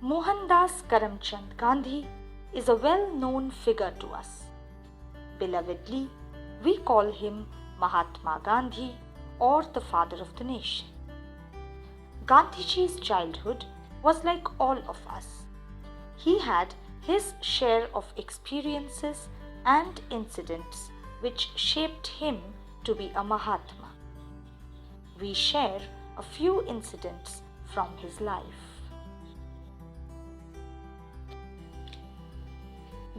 Mohandas Karamchand Gandhi is a well-known figure to us. Belovedly, we call him Mahatma Gandhi or the father of the nation. Gandhiji's childhood was like all of us. He had his share of experiences and incidents which shaped him to be a Mahatma. We share a few incidents from his life.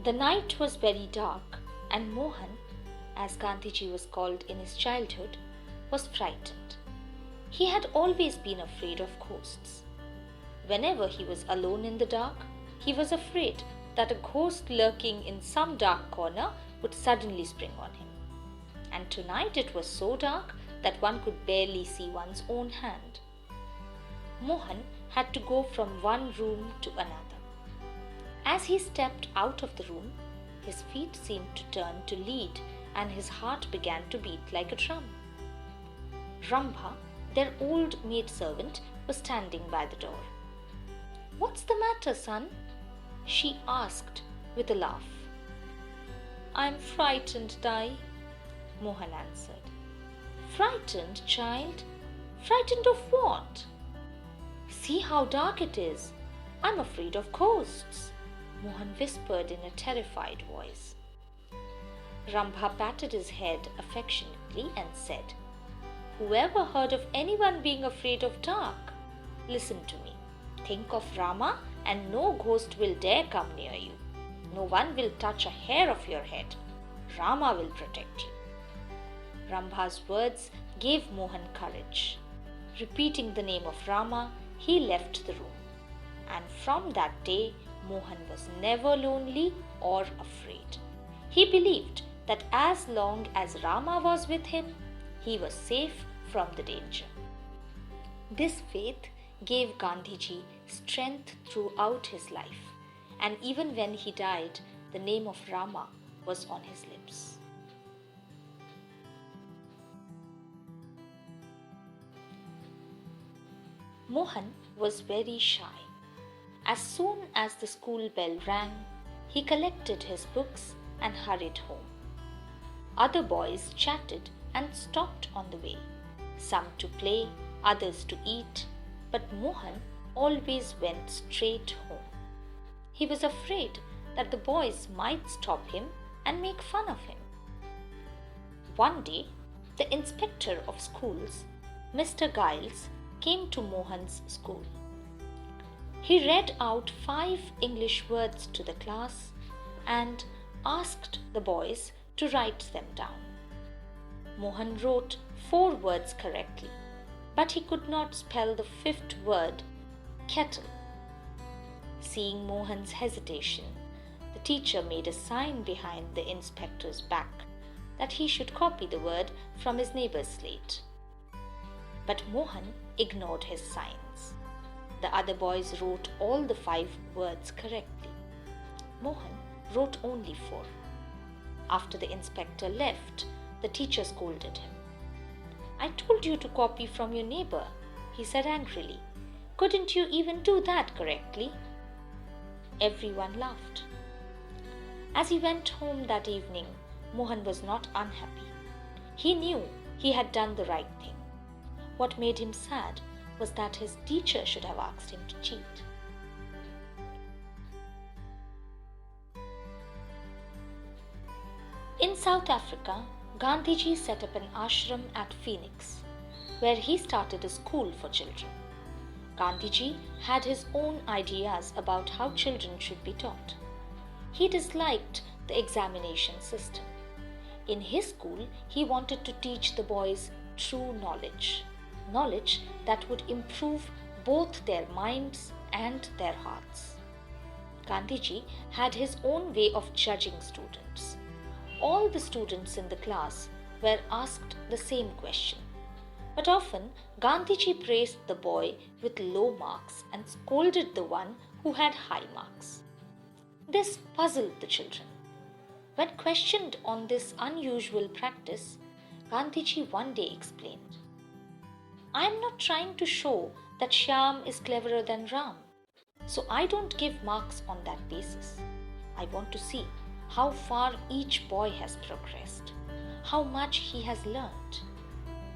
The night was very dark, and Mohan, as Gandhiji was called in his childhood, was frightened. He had always been afraid of ghosts. Whenever he was alone in the dark, he was afraid that a ghost lurking in some dark corner would suddenly spring on him. And tonight it was so dark that one could barely see one's own hand. Mohan had to go from one room to another. As he stepped out of the room, his feet seemed to turn to lead and his heart began to beat like a drum. Rambha, their old maidservant, was standing by the door. "What's the matter, son?" she asked with a laugh. "I'm frightened, Dai," Mohan answered. "Frightened, child? Frightened of what?" "See how dark it is. I'm afraid of ghosts," Mohan whispered in a terrified voice. Rambha patted his head affectionately and said, "Whoever heard of anyone being afraid of dark? Listen to me. Think of Rama and no ghost will dare come near you. No one will touch a hair of your head. Rama will protect you." Rambha's words gave Mohan courage. Repeating the name of Rama, he left the room. And from that day, Mohan was never lonely or afraid. He believed that as long as Rama was with him, he was safe from the danger. This faith gave Gandhiji strength throughout his life, and even when he died, the name of Rama was on his lips. Mohan was very shy. As soon as the school bell rang, he collected his books and hurried home. Other boys chatted and stopped on the way, some to play, others to eat, but Mohan always went straight home. He was afraid that the boys might stop him and make fun of him. One day, the inspector of schools, Mr. Giles, came to Mohan's school. He read out 5 English words to the class and asked the boys to write them down. Mohan wrote 4 words correctly, but he could not spell the 5th word, kettle. Seeing Mohan's hesitation, the teacher made a sign behind the inspector's back that he should copy the word from his neighbor's slate. But Mohan ignored his signs. The other boys wrote all the 5 words correctly. Mohan wrote only 4. After the inspector left, the teacher scolded him. "I told you to copy from your neighbor," he said angrily. "Couldn't you even do that correctly?" Everyone laughed. As he went home that evening, Mohan was not unhappy. He knew he had done the right thing. What made him sad was that his teacher should have asked him to cheat. In South Africa, Gandhiji set up an ashram at Phoenix, where he started a school for children. Gandhiji had his own ideas about how children should be taught. He disliked the examination system. In his school, he wanted to teach the boys true knowledge that would improve both their minds and their hearts. Gandhiji had his own way of judging students. All the students in the class were asked the same question, but often Gandhiji praised the boy with low marks and scolded the one who had high marks. This puzzled the children. When questioned on this unusual practice, Gandhiji one day explained, "I am not trying to show that Shyam is cleverer than Ram. So I don't give marks on that basis. I want to see how far each boy has progressed, how much he has learned.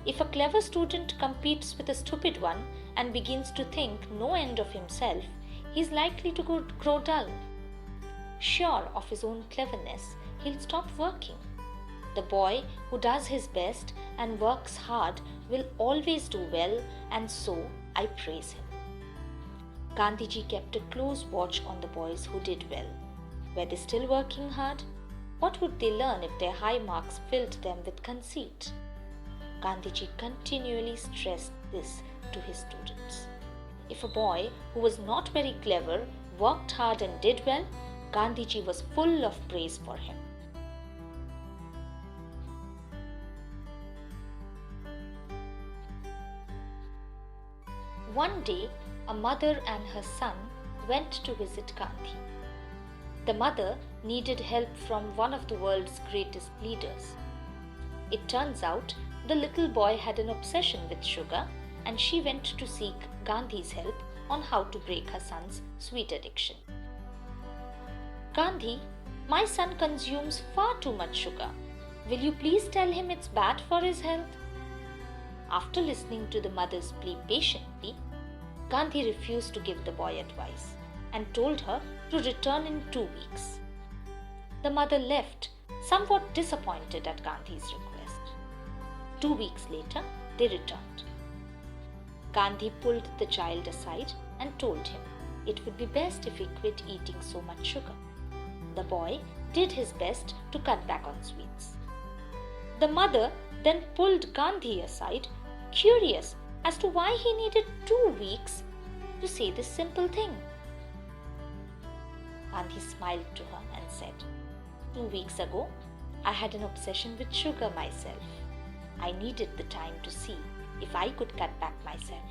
If a clever student competes with a stupid one and begins to think no end of himself, he is likely to grow dull. Sure of his own cleverness, he'll stop working. The boy who does his best and works hard will always do well, and so I praise him. Gandhiji kept a close watch on the boys who did well. Were they still working hard? What would they learn if their high marks filled them with conceit? Gandhiji continually stressed this to his students. If a boy who was not very clever worked hard and did well, Gandhiji was full of praise for him. One day, a mother and her son went to visit Gandhi. The mother needed help from one of the world's greatest leaders. It turns out the little boy had an obsession with sugar, and she went to seek Gandhi's help on how to break her son's sweet addiction. Gandhi, my son consumes far too much sugar. Will you please tell him it's bad for his health? After listening to the mother's plea patiently, Gandhi refused to give the boy advice and told her to return in 2 weeks. The mother left, somewhat disappointed at Gandhi's request. 2 weeks later, they returned. Gandhi pulled the child aside and told him it would be best if he quit eating so much sugar. The boy did his best to cut back on sweets. The mother then pulled Gandhi aside, curious as to why he needed 2 weeks to say this simple thing. Gandhi smiled to her and said, 2 weeks ago, I had an obsession with sugar myself. I needed the time to see if I could cut back myself.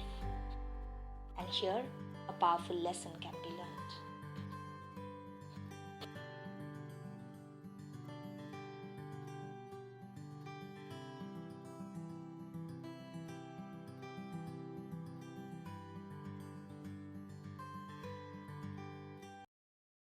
And here, a powerful lesson can